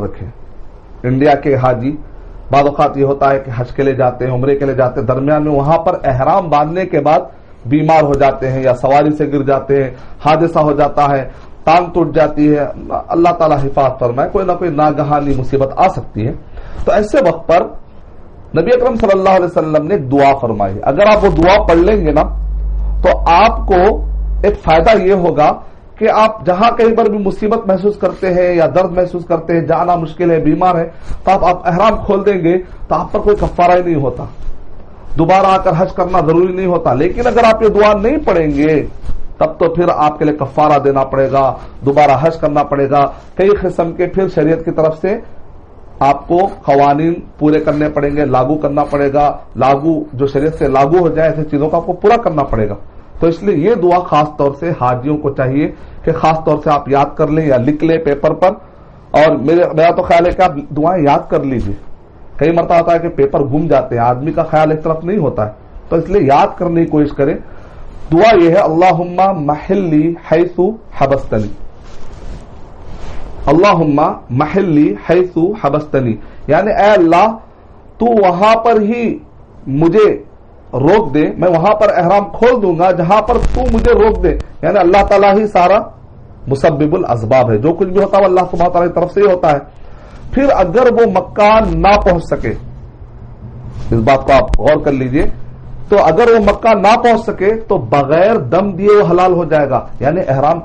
رکھیں. انڈیا کے حاجی بعض اوقات یہ ہوتا ہے کہ حج کے لیے جاتے ہیں, عمرے کے لیے جاتے ہیں, درمیان میں وہاں پر احرام باندھنے کے بعد بیمار ہو جاتے ہیں یا سواری سے گر جاتے ہیں, حادثہ ہو جاتا ہے, ٹانگ ٹوٹ جاتی ہے, اللہ تعالیٰ حفاظت فرمائے, کوئی نہ کوئی ناگہانی مصیبت آ سکتی ہے. تو ایسے وقت پر نبی اکرم صلی اللہ علیہ وسلم نے دعا فرمائی. اگر آپ وہ دعا پڑھ لیں گے نا تو آپ کو ایک فائدہ یہ ہوگا کہ آپ جہاں کہیں پر بھی مصیبت محسوس کرتے ہیں یا درد محسوس کرتے ہیں, جانا مشکل ہے, بیمار ہے, تو آپ احرام کھول دیں گے تو آپ پر کوئی کفارہ ہی نہیں ہوتا, دوبارہ آ کر حج کرنا ضروری نہیں ہوتا. لیکن اگر آپ یہ دعا نہیں پڑھیں گے تب تو پھر آپ کے لیے کفارہ دینا پڑے گا, دوبارہ حج کرنا پڑے گا, کئی قسم کے پھر شریعت کی طرف سے آپ کو قوانین پورے کرنے پڑیں گے, لاگو کرنا پڑے گا, جو شریعت سے لاگو ہو جائے ایسی چیزوں کو آپ کو پورا کرنا پڑے گا. تو اس لیے یہ دعا خاص طور سے حاجیوں کو چاہیے کہ خاص طور سے آپ یاد کر لیں یا لکھ لیں پیپر پر. اور میرا تو خیال ہے کہ آپ دعائیں یاد کر لیجیے. کئی مرتبہ ہوتا ہے کہ پیپر گم جاتے ہیں, آدمی کا خیال ایک طرف نہیں ہوتا ہے, تو اس لیے یاد کرنے کی کوشش کریں. دعا یہ ہے اللہم محلی حیث حبستنی, اللہم محلی حیث حبستنی, یعنی اے اللہ تو وہاں پر ہی مجھے روک دے, میں وہاں پر احرام کھول دوں گا جہاں پر تو مجھے روک دے. یعنی اللہ تعالیٰ ہی سارا مسبب الاسباب ہے, جو کچھ بھی ہوتا ہے وہ اللہ سبحانہ تعالیٰ کی طرف سے ہی ہوتا ہے. پھر اگر وہ مکہ نہ پہنچ سکے, اس بات کو آپ غور کر لیجئے, تو اگر وہ مکہ نہ پہنچ سکے تو بغیر دم دیے وہ حلال ہو جائے گا, یعنی احرام